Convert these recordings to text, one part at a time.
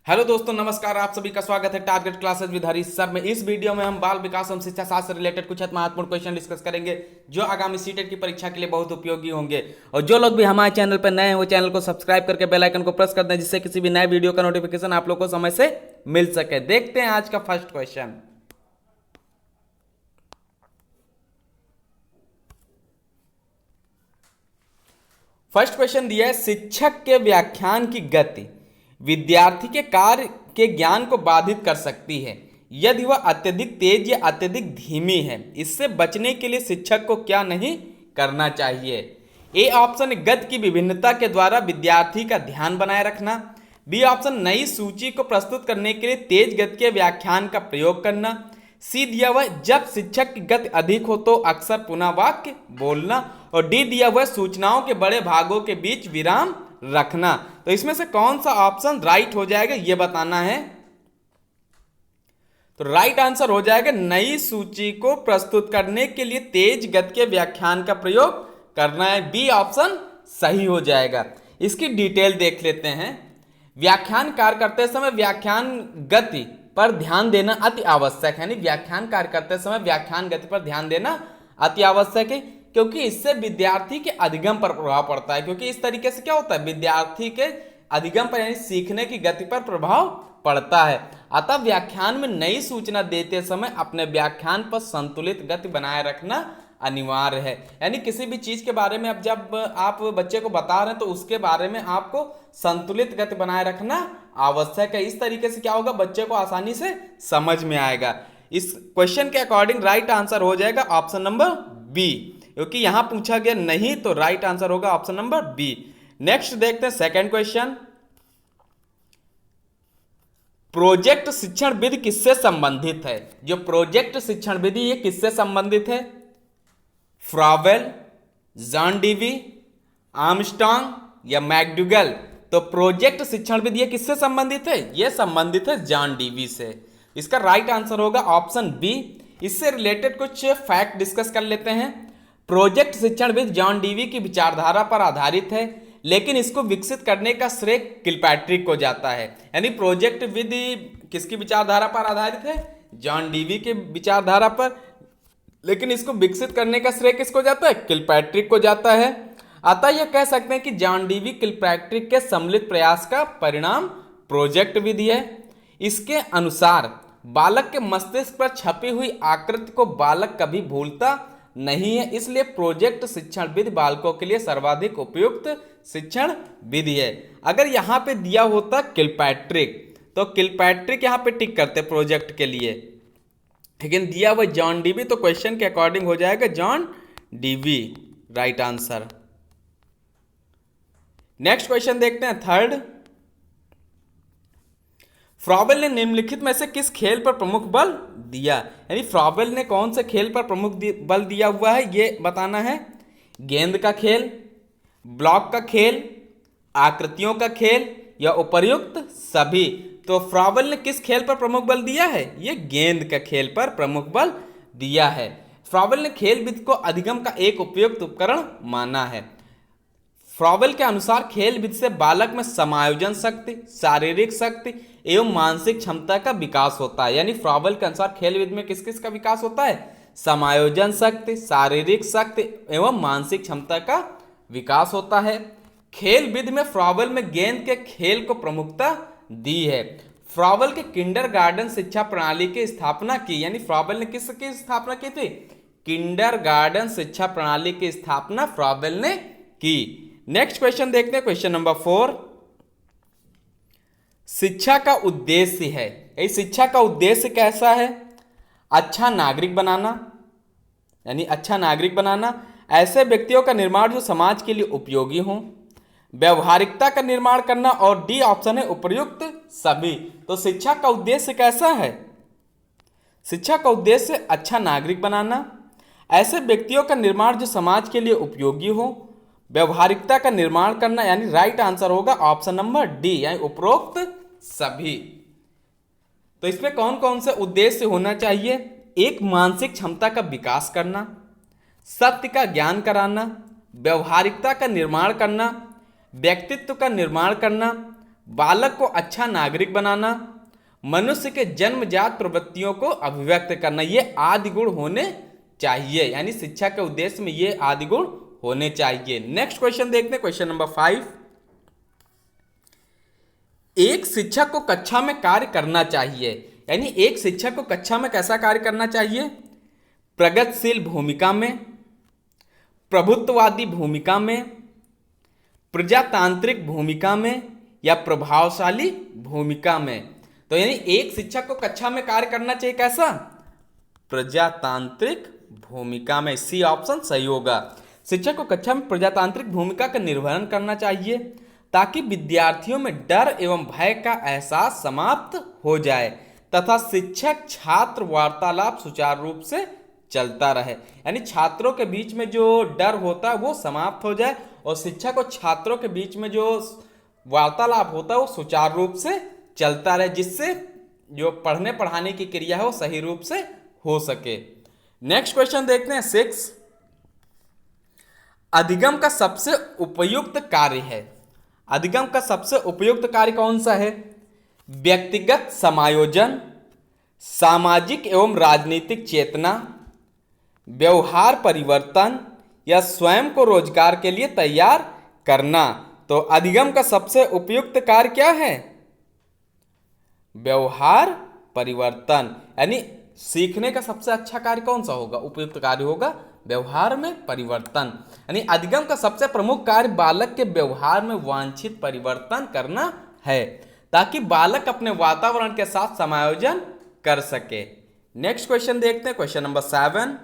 Hello दोस्तों, नमस्कार। आप सभी का स्वागत है target classes with Harish sir में। इस वीडियो में हम बाल विकास एवं शिक्षा शास्त्र से रिलेटेड कुछ महत्वपूर्ण क्वेश्चन डिस्कस करेंगे जो आगामी सीटेट की परीक्षा के लिए बहुत उपयोगी होंगे। और जो लोग भी हमारे चैनल पर नए हैं वो चैनल को सब्सक्राइब करके बेल आइकन को प्रेस कर दें, जिससे किसी भी नए वीडियो का नोटिफिकेशन आप लोग को समय से मिल सके। देखते हैं आज का फर्स्ट क्वेश्चन। फर्स्ट क्वेश्चन दिया है, शिक्षक के व्याख्यान की गति विद्यार्थी के कार्य के ज्ञान को बाधित कर सकती है यदि वह अत्यधिक तेज या अत्यधिक धीमी है। इससे बचने के लिए शिक्षक को क्या नहीं करना चाहिए? ए ऑप्शन, गति की विभिन्नता के द्वारा विद्यार्थी का ध्यान बनाए रखना। बी ऑप्शन, नई सूची को प्रस्तुत करने के लिए तेज गति के व्याख्यान का प्रयोग करना। सी दिया हुआ, जब शिक्षक की गति अधिक हो तो अक्सर पुनः वाक्य बोलना। और डी दिया हुआ, सूचनाओं के बड़े भागों के बीच विराम रखना। तो इसमें से कौन सा ऑप्शन राइट हो जाएगा ये बताना है। तो राइट आंसर हो जाएगा, नई सूची को प्रस्तुत करने के लिए तेज गति के व्याख्यान का प्रयोग करना है। बी ऑप्शन सही हो जाएगा। इसकी डिटेल देख लेते हैं। व्याख्यान कार्य करते समय व्याख्यान गति पर ध्यान देना अति आवश्यक है, यानी व्याख्यान कार्य करते समय व्याख्यान गति पर ध्यान देना अति आवश्यक है, क्योंकि इससे विद्यार्थी के अधिगम पर प्रभाव पड़ता है। क्योंकि इस तरीके से क्या होता है, विद्यार्थी के अधिगम पर यानी सीखने की गति पर प्रभाव पड़ता है। अतः व्याख्यान में नई सूचना देते समय अपने व्याख्यान पर संतुलित गति बनाए रखना अनिवार्य है। यानी किसी भी चीज के बारे में अब जब आप बच्चे को बता रहे हैं तो उसके बारे में आपको संतुलित गति बनाए रखना आवश्यक है। इस तरीके से क्या होगा, बच्चे को आसानी से समझ में आएगा। इस क्वेश्चन के अकॉर्डिंग राइट आंसर हो जाएगा ऑप्शन नंबर बी, क्योंकि यहां पूछा गया नहीं, तो राइट आंसर होगा ऑप्शन नंबर बी। नेक्स्ट देखते हैं सेकंड क्वेश्चन। प्रोजेक्ट शिक्षण विधि किससे संबंधित है? जो प्रोजेक्ट शिक्षण विधि ये किससे संबंधित है? फ्रॉवेल, जॉन डीवी, आर्मस्ट्रांग या मैकडूगल? तो प्रोजेक्ट शिक्षण विधि ये किससे संबंधित है? ये संबंधित है जॉन डीवी से। इसका राइट आंसर होगा ऑप्शन बी। इससे रिलेटेड कुछ फैक्ट डिस्कस कर लेते हैं। प्रोजेक्ट शिक्षण विधि जॉन डीवी की विचारधारा पर आधारित है, लेकिन इसको विकसित करने का श्रेय किलपैट्रिक को जाता है। यानी प्रोजेक्ट विधि किसकी विचारधारा पर आधारित है? जॉन डीवी के विचारधारा पर, लेकिन इसको विकसित करने का श्रेय किसको जाता है? किलपैट्रिक को जाता है। अतः यह कह सकते हैं कि जॉन डीवी किलपैट्रिक के सम्मिलित प्रयास का परिणाम प्रोजेक्ट विधि है। इसके अनुसार बालक के मस्तिष्क पर छपी हुई आकृति को बालक कभी भूलता नहीं है, इसलिए प्रोजेक्ट शिक्षण विधि बालकों के लिए सर्वाधिक उपयुक्त शिक्षण विधि है। अगर यहाँ पे दिया होता किलपैट्रिक तो किलपैट्रिक यहाँ पे टिक करते प्रोजेक्ट के लिए, लेकिन दिया हुआ जॉन डीवी, तो क्वेश्चन के अकॉर्डिंग हो जाएगा John Dewey right answer. Next question देखते हैं थर्ड। फ्रॉवेल ने निम्नलिखित में से किस खेल पर प्रमुख बल दिया? यानी फ्रॉवेल ने कौन से खेल पर प्रमुख बल दिया हुआ है ये बताना है। गेंद का खेल, ब्लॉक का खेल, आकृतियों का खेल या उपर्युक्त सभी? तो फ्रॉवेल ने किस खेल पर प्रमुख बल दिया है? ये गेंद का खेल पर प्रमुख बल दिया है। फ्रॉवेल ने खेल विधि को अधिगम का एक उपयुक्त उपकरण माना है। फ्रॉवेल के अनुसार खेल विधि से बालक में समायोजन शक्ति, शारीरिक शक्ति एवं मानसिक क्षमता का विकास होता है। यानी फ्रॉवेल के अनुसार खेल विधि में किस किस का विकास होता है? समायोजन शक्ति, शारीरिक शक्ति एवं मानसिक क्षमता का विकास होता है। खेल विधि में फ्रॉवेल में गेंद के खेल को प्रमुखता दी है। फ्रॉवेल के किंडरगार्टन शिक्षा प्रणाली की स्थापना की। यानी फ्रॉवेल ने किसकी स्थापना की थी? किंडरगार्टन शिक्षा प्रणाली की स्थापना फ्रॉवेल ने की। नेक्स्ट क्वेश्चन देखते हैं, क्वेश्चन नंबर 4। शिक्षा का उद्देश्य है, इस शिक्षा का उद्देश्य कैसा है? अच्छा नागरिक बनाना, यानी अच्छा नागरिक बनाना, ऐसे व्यक्तियों का निर्माण जो समाज के लिए उपयोगी हों, व्यवहारिकता का निर्माण करना, और डी ऑप्शन है उपर्युक्त सभी। तो शिक्षा का उद्देश्य कैसा है? शिक्षा का उद्देश्य अच्छा नागरिक बनाना, ऐसे व्यक्तियों का निर्माण जो समाज के लिए उपयोगी हो, व्यवहारिकता का निर्माण करना, यानी राइट आंसर होगा ऑप्शन नंबर डी, यानी उपरोक्त सभी। तो इसमें कौन कौन से उद्देश्य होना चाहिए? एक, मानसिक क्षमता का विकास करना, सत्य का ज्ञान कराना, व्यवहारिकता का निर्माण करना, व्यक्तित्व का निर्माण करना, बालक को अच्छा नागरिक बनाना, मनुष्य के जन्मजात प्रवृत्तियों को अभिव्यक्त करना, ये आदि गुण होने चाहिए। यानी शिक्षा के उद्देश्य में ये आदि गुण होने चाहिए। नेक्स्ट क्वेश्चन देखते हैं, क्वेश्चन नंबर 5। एक शिक्षक को कक्षा में कार्य करना चाहिए, यानी एक शिक्षक को कक्षा में कैसा कार्य करना चाहिए? प्रगतिशील भूमिका में, प्रभुत्ववादी भूमिका में, प्रजातांत्रिक भूमिका में, या प्रभावशाली भूमिका में। तो यानी एक शिक्षक को कक्षा में कार्य करना चाहिए कैसा? प्रजातांत्रिक भूमिका में। सी ऑप्शन सही होगा। शिक्षक को कक्षा में प्रजातांत्रिक भूमिका का निर्वहन करना चाहिए ताकि विद्यार्थियों में डर एवं भय का एहसास समाप्त हो जाए तथा शिक्षक छात्र वार्तालाप सुचारू रूप से चलता रहे। यानी छात्रों के बीच में जो डर होता है वो समाप्त हो जाए और शिक्षक और छात्रों के बीच में जो वार्तालाप होता है वो सुचारू रूप से चलता रहे, जिससे जो पढ़ने पढ़ाने की क्रिया है वो सही रूप से हो सके। नेक्स्ट क्वेश्चन देखते हैं 6। अधिगम का सबसे उपयुक्त कार्य है। अधिगम का सबसे उपयुक्त कार्य कौन सा है? व्यक्तिगत समायोजन, सामाजिक एवं राजनीतिक चेतना, व्यवहार परिवर्तन, या स्वयं को रोजगार के लिए तैयार करना। तो अधिगम का सबसे उपयुक्त कार्य क्या है? व्यवहार परिवर्तन। यानी सीखने का सबसे अच्छा कार्य कौन सा होगा? उपयुक्त कार्य होगा व्यवहार में परिवर्तन। यानी अधिगम का सबसे प्रमुख कार्य बालक के व्यवहार में वांछित परिवर्तन करना है ताकि बालक अपने वातावरण के साथ समायोजन कर सके। नेक्स्ट क्वेश्चन देखते हैं, क्वेश्चन नंबर 7।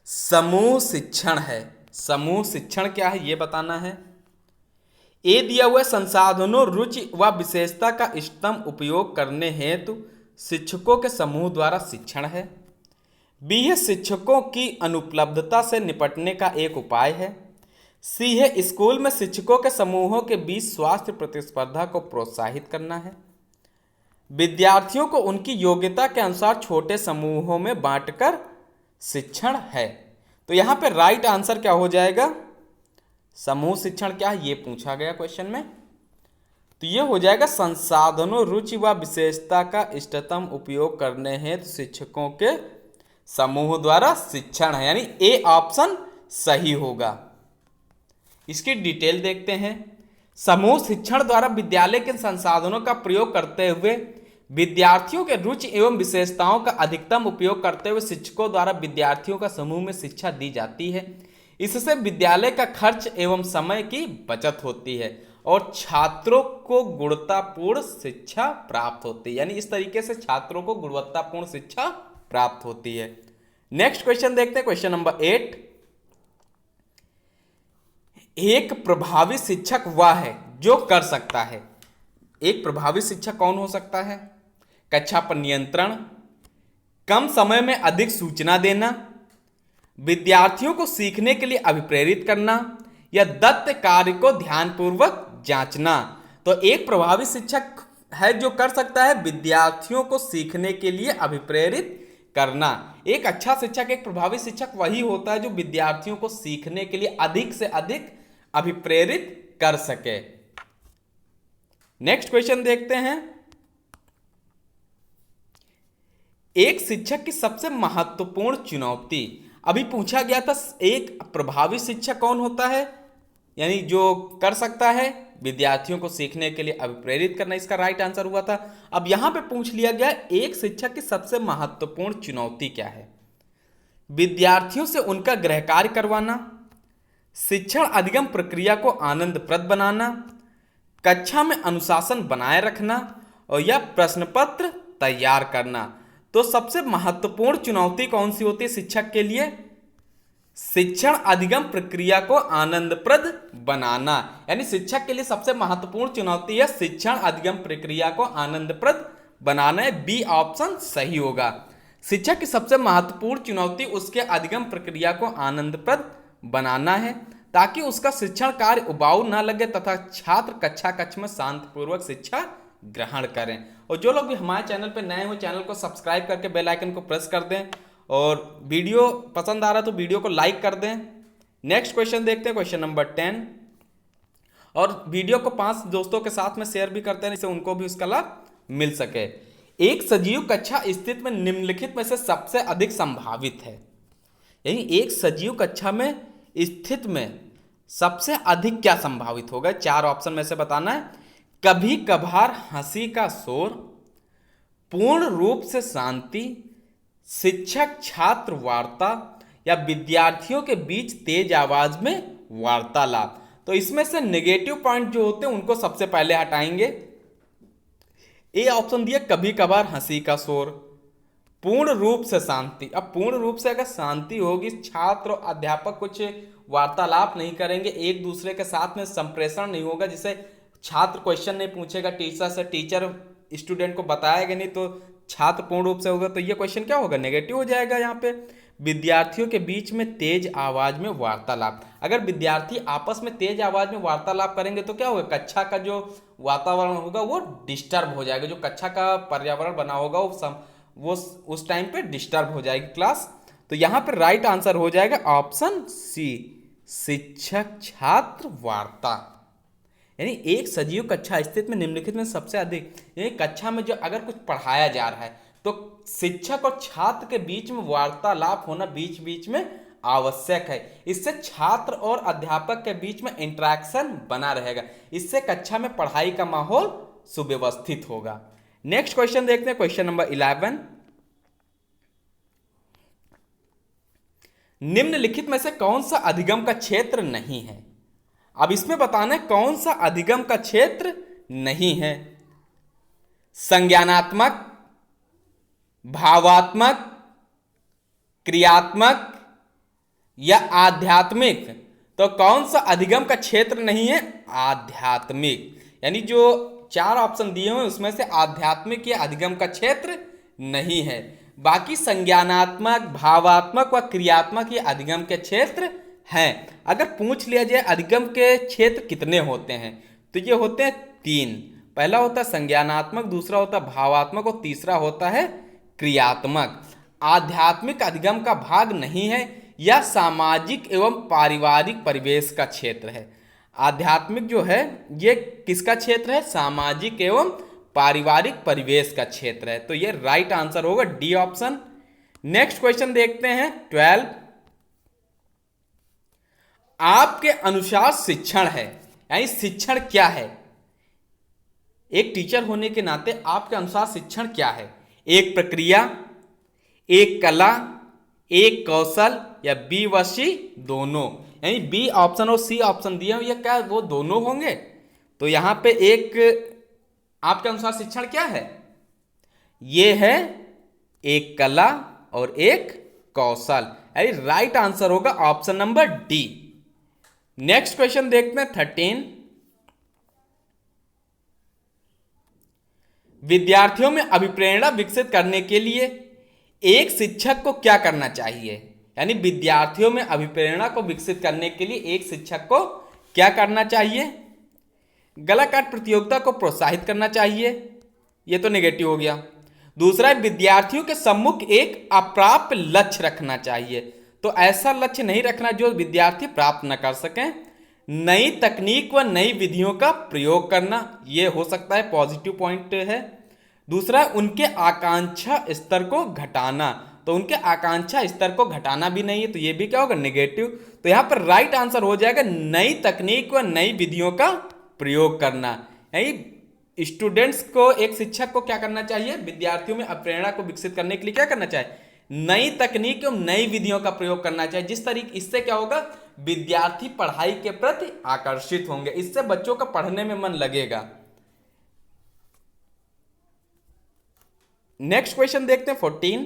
समूह शिक्षण है। समूह शिक्षण क्या है ये बताना है। ए दिया हुए संसाधनों, रुचि व विशेषता का इष्टतम उपयोग करने हेतु शिक्षकों के समूह द्वारा शिक्षण है। बी है शिक्षकों की अनुपलब्धता से निपटने का एक उपाय है। सी है स्कूल में शिक्षकों के समूहों के बीच स्वास्थ्य प्रतिस्पर्धा को प्रोत्साहित करना है। विद्यार्थियों को उनकी योग्यता के अनुसार छोटे समूहों में बांटकर शिक्षण है। तो यहाँ पे राइट आंसर क्या हो जाएगा? समूह शिक्षण क्या है ये पूछा गया क्वेश्चन में, तो ये हो जाएगा संसाधनों, रुचि व विशेषता का इष्टतम उपयोग करने हेतु शिक्षकों के समूह द्वारा शिक्षण है। यानी ए ऑप्शन सही होगा। इसकी डिटेल देखते हैं। समूह शिक्षण द्वारा विद्यालय के संसाधनों का प्रयोग करते हुए विद्यार्थियों के रुचि एवं विशेषताओं का अधिकतम उपयोग करते हुए शिक्षकों द्वारा विद्यार्थियों का समूह में शिक्षा दी जाती है। इससे विद्यालय का खर्च एवं समय की बचत होती है और छात्रों को गुणवत्तापूर्ण शिक्षा प्राप्त होती है। यानी इस तरीके से छात्रों को गुणवत्तापूर्ण शिक्षा प्राप्त होती है। नेक्स्ट क्वेश्चन देखते हैं, क्वेश्चन नंबर 8। एक प्रभावी शिक्षक वह है जो कर सकता है। एक प्रभावी शिक्षक कौन हो सकता है? कक्षा पर नियंत्रण, कम समय में अधिक सूचना देना, विद्यार्थियों को सीखने के लिए अभिप्रेरित करना, या दत्त कार्य को ध्यानपूर्वक जांचना। तो एक प्रभावी शिक्षक है जो कर सकता है विद्यार्थियों को सीखने के लिए अभिप्रेरित करना। एक अच्छा शिक्षक, एक प्रभावी शिक्षक वही होता है जो विद्यार्थियों को सीखने के लिए अधिक से अधिक अभिप्रेरित कर सके। नेक्स्ट क्वेश्चन देखते हैं। एक शिक्षक की सबसे महत्वपूर्ण चुनौती, अभी पूछा गया था एक प्रभावी शिक्षक कौन होता है, यानी जो कर सकता है विद्यार्थियों को सीखने के लिए अभिप्रेरित करना, इसका राइट आंसर हुआ था। अब यहां पे पूछ लिया गया एक शिक्षक की सबसे महत्वपूर्ण चुनौती क्या है? विद्यार्थियों से उनका गृह कार्य करवाना, शिक्षण अधिगम प्रक्रिया को आनंदप्रद बनाना, कक्षा में अनुशासन बनाए रखना, और यह प्रश्न पत्र तैयार करना। तो सबसे महत्वपूर्ण चुनौती कौन सी होती है शिक्षक के लिए? शिक्षण अधिगम प्रक्रिया को आनंदप्रद बनाना। यानी शिक्षक के लिए सबसे महत्वपूर्ण चुनौती है शिक्षण अधिगम प्रक्रिया को आनंदप्रद बनाना है। बी ऑप्शन सही होगा। शिक्षक की सबसे महत्वपूर्ण चुनौती उसके अधिगम प्रक्रिया को आनंदप्रद बनाना है ताकि उसका शिक्षण कार्य उबाऊ न लगे तथा छात्र कक्षा कक्ष में शांतिपूर्वक शिक्षा ग्रहण करें। और जो लोग भी हमारे चैनल पर नए हो चैनल को सब्सक्राइब करके बेल आइकन को प्रेस कर दें, और वीडियो पसंद आ रहा है तो वीडियो को लाइक कर दें। नेक्स्ट क्वेश्चन देखते हैं, क्वेश्चन नंबर 10। और वीडियो को 5 दोस्तों के साथ में शेयर भी करते हैं, जिससे उनको भी उसका लाभ मिल सके। एक सजीव कक्षा स्थिति में निम्नलिखित में से सबसे अधिक संभावित है, यानी एक सजीव कक्षा में स्थित में सबसे अधिक क्या संभावित होगा, 4 ऑप्शन में से बताना है। कभी कभार हंसी का शोर, पूर्ण रूप से शांति, शिक्षक छात्र वार्ता, या विद्यार्थियों के बीच तेज आवाज में वार्तालाप। तो इसमें से नेगेटिव पॉइंट जो होते हैं उनको सबसे पहले हटाएंगे। ए ऑप्शन दिया कभी कभार हंसी का शोर, पूर्ण रूप से शांति। अब पूर्ण रूप से अगर शांति होगी, छात्र और अध्यापक कुछ वार्तालाप नहीं करेंगे, एक दूसरे के साथ में संप्रेषण नहीं होगा, जिसे छात्र क्वेश्चन नहीं पूछेगा टीचर से, टीचर स्टूडेंट को बताएगा नहीं, तो छात्र पूर्ण रूप से होगा, तो ये क्वेश्चन क्या होगा, नेगेटिव हो जाएगा। यहाँ पे विद्यार्थियों के बीच में तेज आवाज में वार्तालाप, अगर विद्यार्थी आपस में तेज आवाज में वार्तालाप करेंगे तो क्या होगा, कक्षा का जो वातावरण होगा वो डिस्टर्ब हो जाएगा, जो कक्षा का पर्यावरण बना होगा वो उस टाइम पे डिस्टर्ब हो जाएगी क्लास। तो यहाँ पे राइट आंसर हो जाएगा ऑप्शन सी, शिक्षक छात्र वार्ता। यानी एक सजीव कक्षा स्थिति में निम्नलिखित में सबसे अधिक, यानी कक्षा में जो अगर कुछ पढ़ाया जा रहा है तो शिक्षक और छात्र के बीच में वार्तालाप होना बीच बीच में आवश्यक है। इससे छात्र और अध्यापक के बीच में इंटरेक्शन बना रहेगा, इससे कक्षा में पढ़ाई का माहौल सुव्यवस्थित होगा। नेक्स्ट क्वेश्चन देखते हैं, क्वेश्चन नंबर 11। निम्नलिखित में से कौन सा अधिगम का क्षेत्र नहीं है। अब इसमें बताना है कौन सा अधिगम का क्षेत्र नहीं है। संज्ञानात्मक, भावात्मक, क्रियात्मक या आध्यात्मिक। तो कौन सा अधिगम का क्षेत्र नहीं है, आध्यात्मिक। यानी जो 4 ऑप्शन दिए हुए उसमें से आध्यात्मिक या अधिगम का क्षेत्र नहीं है, बाकी संज्ञानात्मक, भावात्मक व क्रियात्मक ये अधिगम के क्षेत्र हैं। अगर पूछ लिया जाए अधिगम के क्षेत्र कितने होते हैं, तो ये होते हैं 3। पहला होता है संज्ञानात्मक, दूसरा होता है भावात्मक और तीसरा होता है क्रियात्मक। आध्यात्मिक अधिगम का भाग नहीं है, यह सामाजिक एवं पारिवारिक परिवेश का क्षेत्र है। आध्यात्मिक जो है ये किसका क्षेत्र है, सामाजिक एवं पारिवारिक परिवेश का क्षेत्र है। तो ये राइट आंसर होगा डी ऑप्शन। नेक्स्ट क्वेश्चन देखते हैं 12। आपके अनुसार शिक्षण है, यानी शिक्षण क्या है। एक टीचर होने के नाते आपके अनुसार शिक्षण क्या है। एक प्रक्रिया, एक कला, एक कौशल या बी व सी दोनों। यानी बी ऑप्शन और सी ऑप्शन दिए ये क्या वो दोनों होंगे। तो यहां पे एक आपके अनुसार शिक्षण क्या है, ये है एक कला और एक कौशल। यानी राइट आंसर होगा option number D. Next question देखते हैं 13। विद्यार्थियों में अभिप्रेरणा विकसित करने के लिए एक शिक्षक को क्या करना चाहिए। यानी विद्यार्थियों में अभिप्रेरणा को विकसित करने के लिए एक शिक्षक को क्या करना चाहिए। कलाकार प्रतियोगिता को प्रोत्साहित करना चाहिए, यह तो नेगेटिव हो गया। दूसरा, विद्यार्थियों के सम्मुख एक अप्राप्य लक्ष्य रखना चाहिए, तो ऐसा लक्ष्य नहीं रखना जो विद्यार्थी प्राप्त न कर सकें। नई तकनीक व नई विधियों का प्रयोग करना, यह हो सकता है पॉजिटिव पॉइंट है। दूसरा, उनके आकांक्षा स्तर को घटाना, तो उनके आकांक्षा स्तर को घटाना भी नहीं है, तो यह भी क्या होगा, नेगेटिव। तो यहां पर राइट आंसर हो जाएगा नई तकनीक व नई विधियों का प्रयोग करना। यानी स्टूडेंट्स को, एक शिक्षक को क्या करना चाहिए, विद्यार्थियों में प्रेरणा को विकसित करने के लिए क्या करना चाहिए, नई तकनीक एवं नई विधियों का प्रयोग करना चाहिए। जिस तरीके, इससे क्या होगा, विद्यार्थी पढ़ाई के प्रति आकर्षित होंगे, इससे बच्चों का पढ़ने में मन लगेगा। नेक्स्ट क्वेश्चन देखते हैं 14।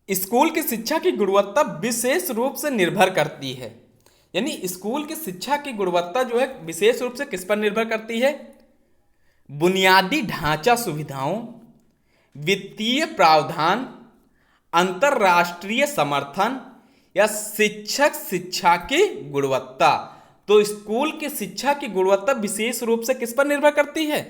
स्कूल की शिक्षा की गुणवत्ता विशेष रूप से निर्भर करती है। यानी स्कूल की शिक्षा की गुणवत्ता जो है विशेष रूप से किस पर निर्भर करती है, बुनियादी ढांचा सुविधाओं, वित्तीय प्रावधान, अंतरराष्ट्रीय समर्थन या शिक्षक शिक्षा की गुणवत्ता। तो स्कूल की शिक्षा की गुणवत्ता विशेष रूप से किस पर निर्भर करती है,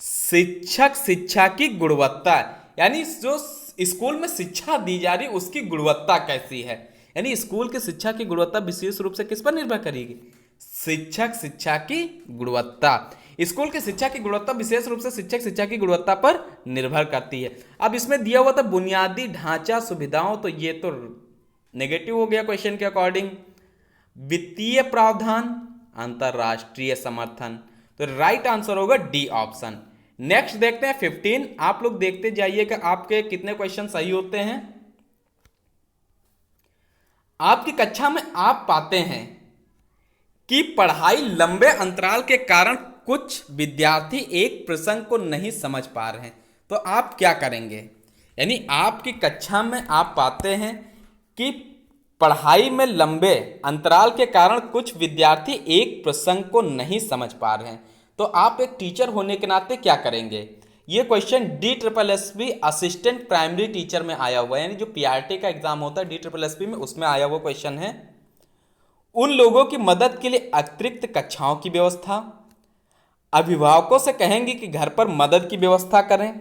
शिक्षक शिक्षा की गुणवत्ता। यानी जो स्कूल में शिक्षा दी जा रही उसकी गुणवत्ता कैसी है। यानी स्कूल की शिक्षा की गुणवत्ता विशेष रूप से किस पर निर्भर करेगी? शिक्षक शिक्षा की गुणवत्ता। स्कूल की शिक्षा की गुणवत्ता विशेष रूप से शिक्षक शिक्षा की गुणवत्ता पर निर्भर करती है। अब इसमें दिया हुआ था बुनियादी ढांचा सुविधाओं, तो ये तो नेगेटिव हो गया क्वेश्चन के अकॉर्डिंग। वित्तीय प्रावधान, अंतरराष्ट्रीय समर्थन, तो राइट आंसर होगा डी ऑप्शन। नेक्स्ट देखते हैं 15। आप लोग देखते जाइए कि आपके कितने क्वेश्चन सही होते हैं। आपकी कक्षा में आप पाते हैं कि पढ़ाई लंबे अंतराल के कारण कुछ विद्यार्थी एक प्रसंग को नहीं समझ पा रहे हैं, तो आप क्या करेंगे? यानी आपकी कक्षा में आप पाते हैं कि पढ़ाई में लंबे अंतराल के कारण कुछ विद्यार्थी एक प्रसंग को नहीं समझ पा रहे हैं, तो आप एक टीचर होने के नाते क्या करेंगे? ये question DSSB assistant primary teacher में आया हुआ है, यानी जो PRT का एग्जाम होता है DSSB में, उसमें आया हुआ क्वेश्चन है। उन लोगों की मदद के लिए अतिरिक्त कक्षाओं की व्यवस्था, अभिभावकों से कहेंगे कि घर पर मदद की व्यवस्था करें,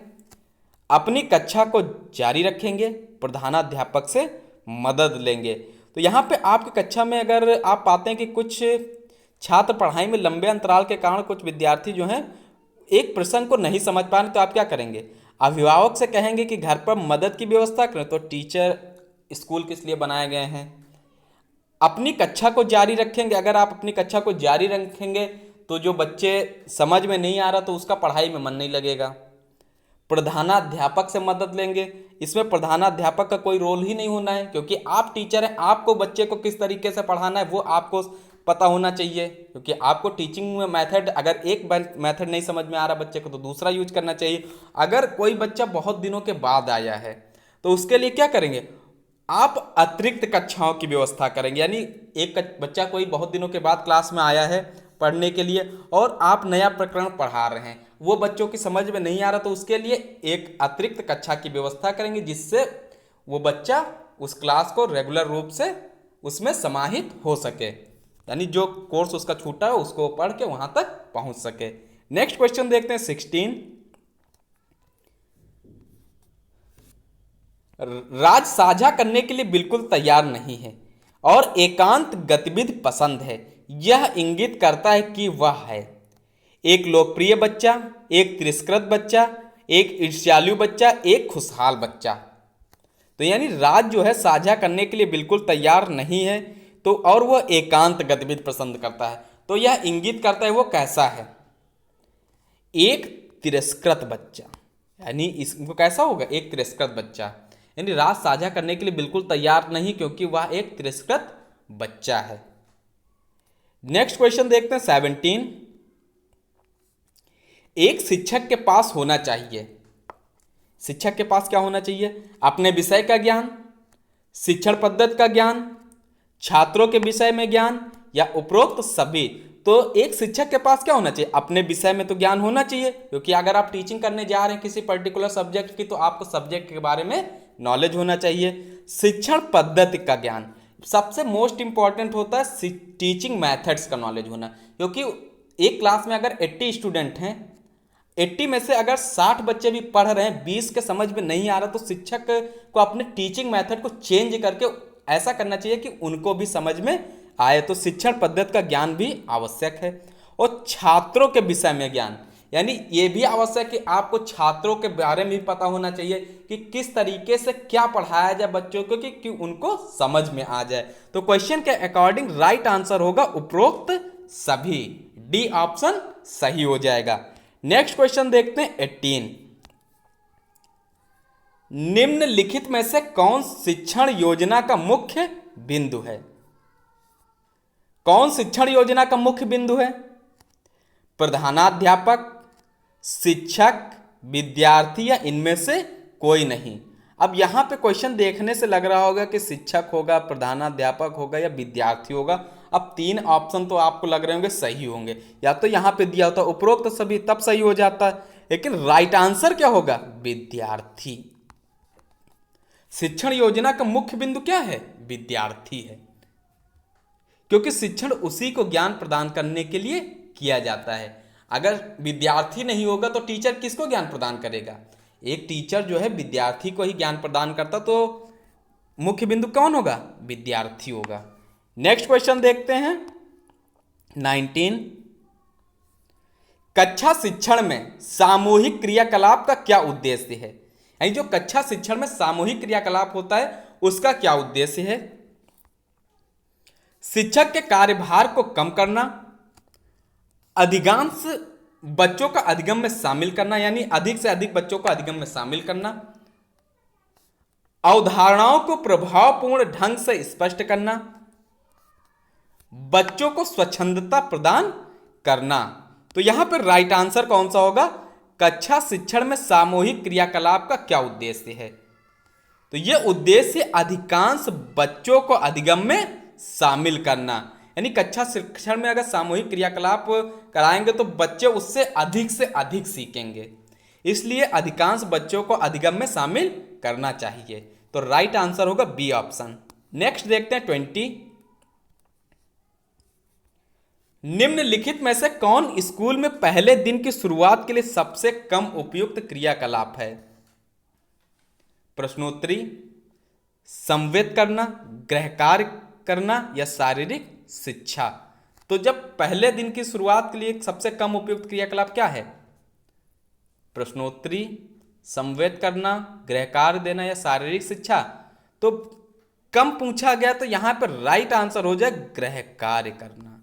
अपनी कक्षा को जारी रखेंगे, प्रधानाध्यापक से मदद लेंगे। तो यहाँ पे आपकी कक्षा में अगर आप पाते हैं कि कुछ छात्र पढ़ाई में लंबे अंतराल के कारण कुछ विद्यार्थी जो हैं एक प्रसंग को नहीं समझ पा रहे, तो आप क्या करेंगे? अभिभावक से कहेंगे कि घर पर मदद की व्यवस्था करें, तो टीचर स्कूल किस लिए बनाए गए हैं। अपनी कक्षा को जारी रखेंगे, अगर आप अपनी कक्षा को जारी रखेंगे तो जो बच्चे समझ में नहीं आ रहा तो उसका पढ़ाई में मन नहीं लगेगा। प्रधानाध्यापक से मदद लेंगे, इसमें प्रधानाध्यापक का कोई रोल ही नहीं होना है, क्योंकि आप टीचर हैं, आपको बच्चे को किस तरीके से पढ़ाना है वो आपको पता होना चाहिए, क्योंकि आपको टीचिंग मेथड, अगर एक मेथड नहीं समझ में आ रहा बच्चे को तो दूसरा यूज करना चाहिए। अगर कोई बच्चा बहुत दिनों के बाद आया है तो उसके लिए क्या करेंगे? आप अतिरिक्त कक्षाओं की व्यवस्था करेंगे, यानी एक बच्चा कोई बहुत दिनों के बाद क्लास में आया है पढ़ने के लिए और आप नया प्रकरण पढ़ा रहे हैं, वो बच्चों की समझ में नहीं आ रहा, तो उसके लिए एक अतिरिक्त कक्षा की व्यवस्था करेंगे जिससे वो बच्चा उस क्लास को रेगुलर रूप से उसमें समाहित हो सके, यानी जो कोर्स उसका छूटा है उसको पढ़ के वहां तक पहुंच सके। नेक्स्ट क्वेश्चन देखते हैं 16। राज साझा करने के लिए बिल्कुल तैयार नहीं है और एकांत गतिविधि पसंद है, यह इंगित करता है कि वह है एक लोकप्रिय बच्चा, एक तिरस्कृत बच्चा, एक ईर्ष्यालु बच्चा, एक खुशहाल बच्चा। तो यानी राज जो है साझा करने के लिए बिल्कुल तैयार नहीं है, तो और वह एकांत गतिविधि पसंद करता है, तो यह इंगित करता है वो कैसा है? एक तिरस्कृत बच्चा, यानी इसको कैसा होगा? एक तिरस्कृत बच्चा, यानी राज साझा करने के लिए बिल्कुल तैयार नहीं क्योंकि वह एक तिरस्कृत बच्चा है। नेक्स्ट क्वेश्चन देखते हैं 17। एक शिक्षक के पास होना चाहिए, शिक्षक के पास क्या होना चाहिए? अपने विषय का ज्ञान, शिक्षण पद्धति का ज्ञान, छात्रों के विषय में ज्ञान, या उपरोक्त सभी। तो एक शिक्षक के पास क्या होना चाहिए? अपने विषय में तो ज्ञान होना चाहिए, क्योंकि अगर आप टीचिंग करने जा रहे हैं किसी पर्टिकुलर सब्जेक्ट की तो आपको सब्जेक्ट के बारे में नॉलेज होना चाहिए। शिक्षण पद्धति का ज्ञान, सबसे मोस्ट इंपॉर्टेंट होता है टीचिंग मैथड्स का नॉलेज होना, क्योंकि एक क्लास में अगर 80 स्टूडेंट हैं, 80 में से अगर 60 बच्चे भी पढ़ रहे हैं, 20 के समझ में नहीं आ रहा, तो शिक्षक को अपने टीचिंग मेथड को चेंज करके ऐसा करना चाहिए कि उनको भी समझ में आए। तो शिक्षण पद्धति का ज्ञान भी आवश्यक है। और छात्रों के विषय में ज्ञान, यानी ये भी आवश्यक है कि आपको छात्रों के बारे में भी पता होना चाहिए कि किस तरीके से क्या पढ़ाया जाए बच्चों को कि उनको समझ में आ जाए। तो क्वेश्चन के अकॉर्डिंग राइट आंसर होगा उपरोक्त सभी, डी ऑप्शन सही हो जाएगा। नेक्स्ट क्वेश्चन देखते हैं 18। निम्नलिखित में से कौन शिक्षण योजना का मुख्य बिंदु है? कौन शिक्षण योजना का मुख्य बिंदु है? प्रधानाध्यापक, शिक्षक, विद्यार्थी, या इनमें से कोई नहीं। अब यहां पे क्वेश्चन देखने से लग रहा होगा कि शिक्षक होगा, प्रधानाध्यापक होगा या विद्यार्थी होगा। अब 3 ऑप्शन तो आपको लग रहे होंगे सही होंगे, या तो यहां पे दिया होता उपरोक्त सभी तब सही हो जाता, लेकिन राइट आंसर क्या होगा? विद्यार्थी। शिक्षण योजना का मुख्य बिंदु क्या है? विद्यार्थी है, क्योंकि शिक्षण उसी को ज्ञान प्रदान करने के लिए किया जाता है। अगर विद्यार्थी नहीं होगा तो टीचर किसको ज्ञान प्रदान करेगा? एक टीचर जो है विद्यार्थी को ही ज्ञान प्रदान करता, तो मुख्य बिंदु कौन होगा? विद्यार्थी होगा। नेक्स्ट क्वेश्चन देखते हैं 19। कक्षा शिक्षण में सामूहिक क्रियाकलाप का क्या उद्देश्य है? यानी जो कक्षा शिक्षण में सामूहिक क्रियाकलाप होता है उसका क्या उद्देश्य है? शिक्षक के कार्यभार को कम करना, अधिकांश बच्चों का अधिगम में शामिल करना, यानी अधिक से अधिक बच्चों को अधिगम में शामिल करना, अवधारणाओं को प्रभावपूर्ण ढंग से स्पष्ट करना, बच्चों को स्वच्छंदता प्रदान करना। तो यहां पर राइट आंसर कौन सा होगा? कक्षा शिक्षण में सामूहिक क्रियाकलाप का क्या उद्देश्य है? तो यह उद्देश्य अधिकांश बच्चों को अधिगम में शामिल करना, यानी कक्षा शिक्षण में अगर सामूहिक क्रियाकलाप कराएंगे तो बच्चे उससे से अधिक सीखेंगे, इसलिए अधिकांश बच्चों को अधिगम में शामिल करना चाहिए। तो राइट आंसर होगा बी ऑप्शन। नेक्स्ट देखते हैं 20। निम्नलिखित में से कौन स्कूल में पहले दिन की शुरुआत के लिए सबसे कम उपयुक्त क्रियाकलाप है? प्रश्नोत्तरी, संवेद करना, गृह कार्य करना या शारीरिक शिक्षा। तो जब पहले दिन की शुरुआत के लिए सबसे कम उपयुक्त क्रियाकलाप क्या है? प्रश्नोत्तरी, संवेद करना, गृह कार्य देना या शारीरिक शिक्षा। तो कम पूछा गया तो यहां पर राइट आंसर हो जाए गृह कार्य करना।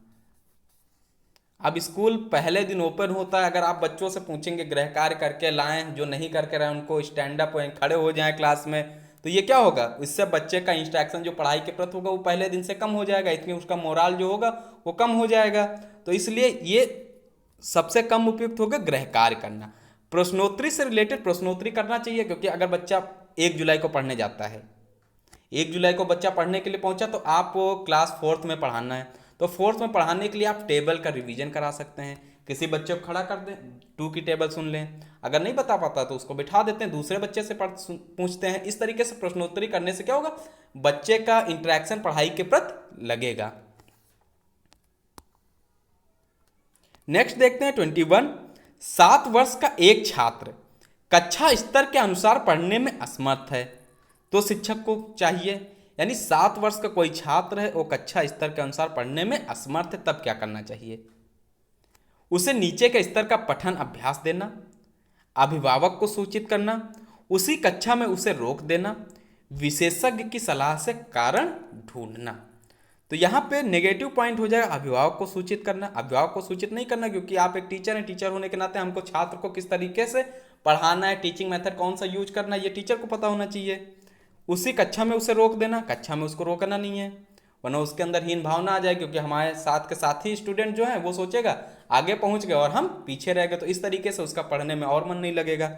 अब स्कूल पहले दिन ओपन होता है, अगर आप बच्चों से पूछेंगे गृह कार्य करके लाएं, जो नहीं करके रहे उनको स्टैंड अप खड़े हो जाएं क्लास में, तो ये क्या होगा? इससे बच्चे का इंस्ट्रक्शन जो पढ़ाई के प्रति होगा वो पहले दिन से कम हो जाएगा, इसमें उसका मोराल जो होगा वो कम हो जाएगा। तो इसलिए ये सबसे कम उपयुक्त होगा गृह कार्य करना। प्रश्नोत्तरी से रिलेटेड प्रश्नोत्तरी करना चाहिए, क्योंकि अगर बच्चा 1 जुलाई को पढ़ने जाता है, 1 जुलाई को बच्चा पढ़ने के लिए पहुंचा, तो आप क्लास 4th में पढ़ाना है, तो 4th में पढ़ाने के लिए आप टेबल का रिवीजन करा सकते हैं। किसी बच्चे को खड़ा कर दें, 2 की टेबल सुन लें, अगर नहीं बता पाता तो उसको बिठा देते हैं, दूसरे बच्चे से पूछते हैं। इस तरीके से प्रश्नोत्तरी करने से क्या होगा? बच्चे का इंटरेक्शन पढ़ाई के प्रति लगेगा। नेक्स्ट देखते हैं 21। 7 वर्ष का एक छात्र कक्षा स्तर के अनुसार पढ़ने में असमर्थ है, तो शिक्षक को चाहिए, यानी 7 वर्ष का कोई छात्र है वो कक्षा स्तर के अनुसार पढ़ने में असमर्थ है, तब क्या करना चाहिए? उसे नीचे के स्तर का पठन अभ्यास देना, अभिभावक को सूचित करना, उसी कक्षा में उसे रोक देना, विशेषज्ञ की सलाह से कारण ढूंढना। तो यहाँ पे नेगेटिव पॉइंट हो जाएगा अभिभावक को सूचित करना। अभिभावक को सूचित नहीं करना, क्योंकि आप एक टीचर हैं, टीचर होने के नाते हमको छात्र को किस तरीके से पढ़ाना है, टीचिंग मेथड कौन सा यूज करना है, ये टीचर को पता होना चाहिए। उसी कक्षा में उसे रोक देना, कक्षा में उसको रोकना नहीं है, वरना उसके अंदर हीन भावना आ जाए, क्योंकि हमारे साथ के साथी स्टूडेंट जो हैं वो सोचेगा आगे पहुंच गए और हम पीछे रह गए, तो इस तरीके से उसका पढ़ने में और मन नहीं लगेगा।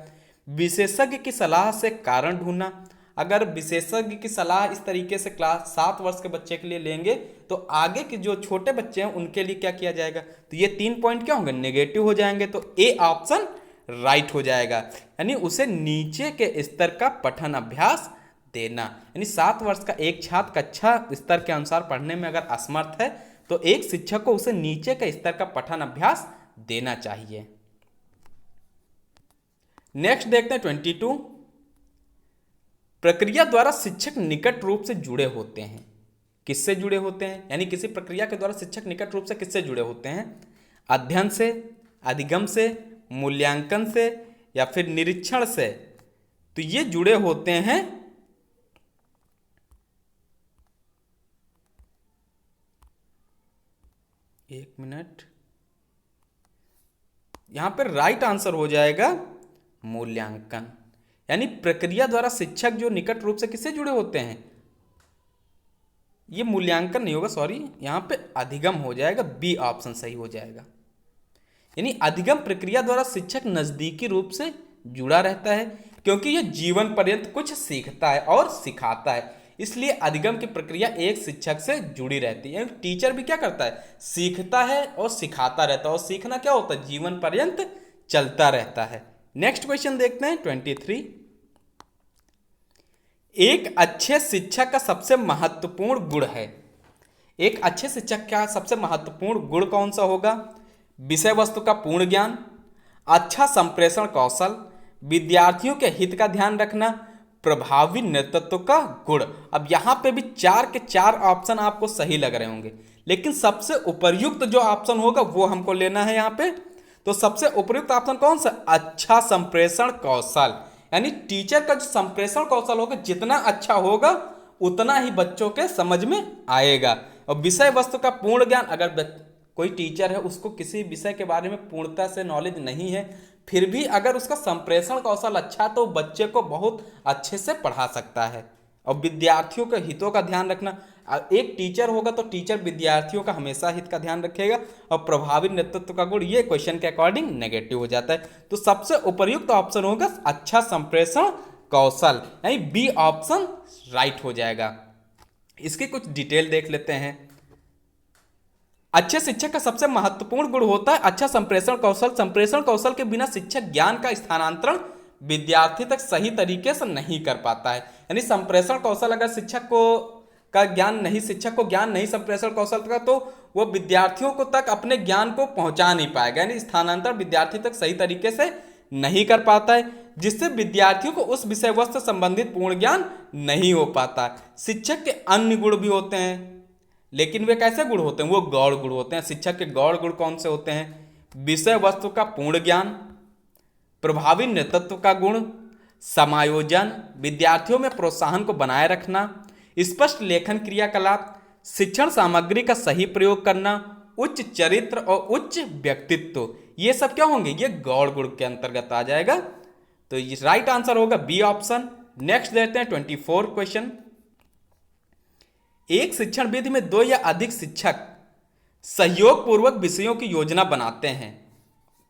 विशेषज्ञ की सलाह से कारण ढूंढना, अगर विशेषज्ञ की सलाह इस तरीके से क्लास 7 वर्ष के बच्चे के लिए लेंगे तो आगे के जो छोटे बच्चे हैं उनके लिए क्या किया जाएगा? तो ये 3 पॉइंट क्या होंगे? नेगेटिव हो जाएंगे। तो ए ऑप्शन राइट हो जाएगा, यानी उसे नीचे के स्तर का पठन अभ्यास देना। यानी 7 वर्ष का एक छात्र कक्षा स्तर के अनुसार पढ़ने में अगर असमर्थ है तो एक शिक्षक को उसे नीचे के स्तर का पठन अभ्यास देना चाहिए। नेक्स्ट देखते हैं 22। प्रक्रिया द्वारा शिक्षक निकट रूप से जुड़े होते हैं। किससे जुड़े होते हैं? यानी किसी प्रक्रिया के द्वारा शिक्षक निकट रूप से किससे जुड़े होते हैं? अध्ययन से, अधिगम से, मूल्यांकन से या फिर निरीक्षण से। तो ये जुड़े होते हैं एक मिनट, यहां पर राइट आंसर हो जाएगा मूल्यांकन। यानी प्रक्रिया द्वारा शिक्षक जो निकट रूप से किससे जुड़े होते हैं, ये मूल्यांकन नहीं होगा, सॉरी, यहां पे अधिगम हो जाएगा, बी ऑप्शन सही हो जाएगा। यानी अधिगम प्रक्रिया द्वारा शिक्षक नजदीकी रूप से जुड़ा रहता है, क्योंकि यह जीवन पर्यंत कुछ सीखता है और सिखाता है, इसलिए अधिगम की प्रक्रिया एक शिक्षक से जुड़ी रहती है। टीचर भी क्या करता है? सीखता है और सिखाता रहता है, और सीखना क्या होता है? जीवन पर्यंत चलता रहता है। नेक्स्ट क्वेश्चन देखते हैं 23। एक अच्छे शिक्षक का सबसे महत्वपूर्ण गुण है। एक अच्छे शिक्षक का सबसे महत्वपूर्ण गुण कौन सा होगा? विषय वस्तु का पूर्ण ज्ञान, अच्छा संप्रेषण कौशल, विद्यार्थियों के हित का ध्यान रखना, प्रभावी नेतृत्व का गुण। अब यहाँ पे भी 4 के 4 ऑप्शन आपको सही लग रहे होंगे, लेकिन सबसे उपयुक्त जो ऑप्शन होगा वो हमको लेना है यहाँ पे। तो सबसे उपयुक्त ऑप्शन कौन सा? अच्छा संप्रेषण कौशल। यानी टीचर का जो संप्रेषण कौशल होगा जितना अच्छा होगा उतना ही बच्चों के समझ में आएगा। और विषय वस्तु का पूर्ण ज्ञान, अगर कोई टीचर है उसको किसी विषय के बारे में पूर्णता से नॉलेज नहीं है, फिर भी अगर उसका संप्रेषण कौशल अच्छा तो बच्चे को बहुत अच्छे से पढ़ा सकता है। और विद्यार्थियों के हितों का ध्यान रखना, एक टीचर होगा तो टीचर विद्यार्थियों का हमेशा हित का ध्यान रखेगा। और प्रभावी नेतृत्व का गुण, ये क्वेश्चन के अकॉर्डिंग नेगेटिव हो जाता है। तो सबसे उपयुक्त ऑप्शन होगा अच्छा संप्रेषण कौशल, यानी बी ऑप्शन राइट हो जाएगा। इसकी कुछ डिटेल देख लेते हैं। अच्छे शिक्षक का सबसे महत्वपूर्ण गुण होता है अच्छा संप्रेषण कौशल। संप्रेषण कौशल के बिना शिक्षक ज्ञान का स्थानांतरण विद्यार्थी तक सही तरीके से नहीं कर पाता है। यानी संप्रेषण कौशल अगर शिक्षक को ज्ञान नहीं संप्रेषण कौशल का, तो वो विद्यार्थियों को तक अपने ज्ञान को पहुंचा नहीं पाएगा, यानी स्थानांतरण विद्यार्थी तक सही तरीके से नहीं कर पाता है, जिससे विद्यार्थियों को उस विषय वस्तु से संबंधित पूर्ण ज्ञान नहीं हो पाता। शिक्षक के अन्य गुण भी होते हैं, लेकिन वे कैसे गुण होते हैं? वो गौण गुण होते हैं। शिक्षक के गौण गुण कौन से होते हैं? विषय वस्तु का पूर्ण ज्ञान, प्रभावी नेतृत्व का गुण, समायोजन, विद्यार्थियों में प्रोत्साहन को बनाए रखना, स्पष्ट लेखन क्रियाकलाप, शिक्षण सामग्री का सही प्रयोग करना, उच्च चरित्र और उच्च व्यक्तित्व। ये सब क्या होंगे? ये गौण गुण के अंतर्गत आ जाएगा। तो ये राइट आंसर होगा बी ऑप्शन। नेक्स्ट देखते हैं 24 क्वेश्चन। एक शिक्षण विधि में 2 या अधिक शिक्षक सहयोग पूर्वक विषयों की योजना बनाते हैं,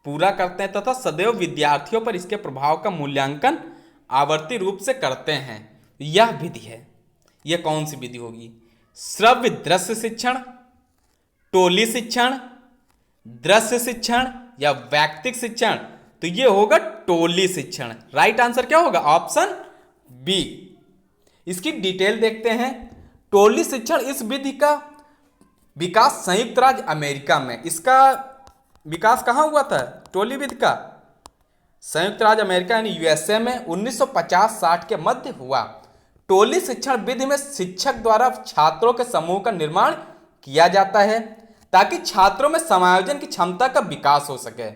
पूरा करते हैं तथा सदैव विद्यार्थियों पर इसके प्रभाव का मूल्यांकन आवर्ती रूप से करते हैं। यह विधि है, यह कौन सी विधि होगी? श्रव्य दृश्य शिक्षण, टोली शिक्षण, दृश्य शिक्षण या वैयक्तिक शिक्षण? तो यह होगा टोली शिक्षण। राइट आंसर क्या होगा? Option B. इसकी डिटेल देखते हैं। टोली शिक्षण इस विधि का विकास संयुक्त राज्य अमेरिका में, इसका विकास कहाँ हुआ था? टोली विधि का संयुक्त राज्य अमेरिका यानी यूएसए में 1950-60 के मध्य हुआ। टोली शिक्षण विधि में शिक्षक द्वारा छात्रों के समूह का निर्माण किया जाता है ताकि छात्रों में समायोजन की क्षमता का विकास हो सके।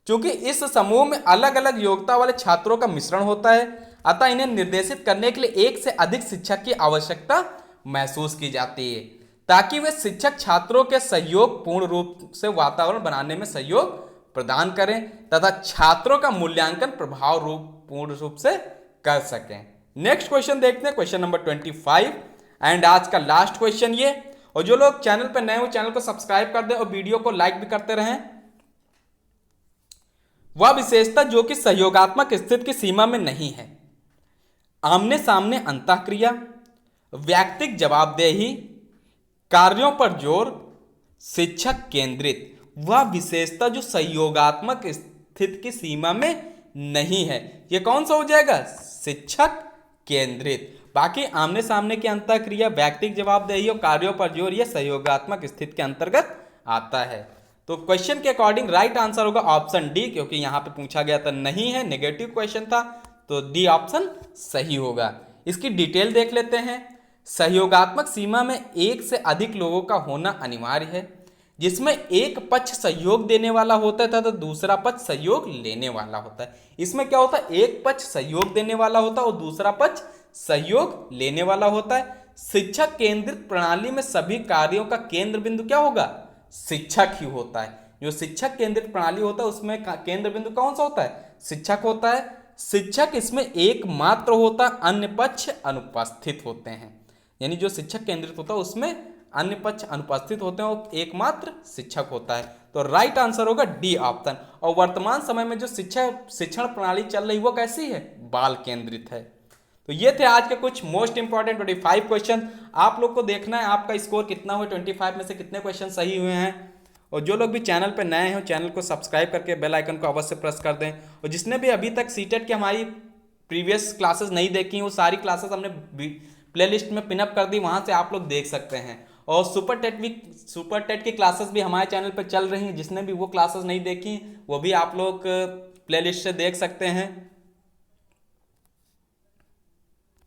क्योंकि इस समूह में अलग अलग योग्यता वाले छात्रों का मिश्रण होता है, अतः इन्हें निर्देशित करने के लिए एक से अधिक शिक्षक की आवश्यकता महसूस की जाती है ताकि वे शिक्षक छात्रों के सहयोग पूर्ण रूप से वातावरण बनाने में सहयोग प्रदान करें तथा छात्रों का मूल्यांकन पूर्ण रूप से कर सकें। नेक्स्ट क्वेश्चन देखते हैं, क्वेश्चन नंबर 25 एंड आज का लास्ट क्वेश्चन ये। और जो लोग चैनल पर नए हो चैनल को सब्सक्राइब कर दें और वीडियो को लाइक भी करते रहें। वह विशेषता जो कि सहयोगात्मक स्थिति की सीमा में नहीं है, आमने सामने अंतःक्रिया, व्यक्तिगत जवाबदेही, कार्यों पर जोर, शिक्षक केंद्रित। वह विशेषता जो सहयोगात्मक स्थिति की सीमा में नहीं है, यह कौन सा हो जाएगा? शिक्षक केंद्रित। बाकी आमने सामने की अंतःक्रिया, व्यक्तिगत जवाबदेही और कार्यों पर जोर, यह सहयोगात्मक स्थिति के अंतर्गत आता है। तो क्वेश्चन के अकॉर्डिंग राइट आंसर होगा ऑप्शन डी, क्योंकि यहां पे पूछा गया था नहीं है, नेगेटिव क्वेश्चन था, तो डी ऑप्शन सही होगा। इसकी डिटेल देख लेते हैं। सहयोगात्मक सीमा में एक से अधिक लोगों का होना अनिवार्य है, जिसमें एक पक्ष सहयोग देने वाला होता है तथा दूसरा पक्ष सहयोग लेने वाला होता है। इसमें क्या होता है? एक पक्ष सहयोग देने वाला होता है और दूसरा पक्ष सहयोग लेने वाला होता है। शिक्षक केंद्रित प्रणाली में सभी कार्यों का केंद्र बिंदु क्या होगा? शिक्षक ही होता है। जो शिक्षक केंद्रित प्रणाली होता है उसमें केंद्र बिंदु कौन सा होता है? शिक्षक होता है। शिक्षक इसमें एकमात्र होता है, अन्य पक्ष अनुपस्थित होते हैं। यानी जो शिक्षक केंद्रित होता है उसमें अन्य पक्ष अनुपस्थित होते हैं और एकमात्र शिक्षक होता है। तो राइट आंसर होगा डी ऑप्शन। और वर्तमान समय में जो शिक्षण प्रणाली चल रही वो कैसी है? बाल केंद्रित है। तो ये थे आज के कुछ मोस्ट इंपॉर्टेंट 25 क्वेश्चन। आप लोग को देखना है आपका स्कोर कितना हुआ, 25 में से कितने क्वेश्चन सही हुए हैं। और जो लोग भी चैनल पर नए हैं चैनल को सब्सक्राइब करके बेल आइकन को अवश्य प्रेस कर दें। और जिसने भी अभी तक सीटेट की हमारी प्रीवियस क्लासेस नहीं देखी वो सारी क्लासेस हमने प्लेलिस्ट में पिनअप कर दी, वहाँ से आप लोग देख सकते हैं। और सुपर टेट की क्लासेस भी हमारे चैनल पर चल रही हैं, जिसने भी वो क्लासेस नहीं देखी वो भी आप लोग प्लेलिस्ट से देख सकते हैं।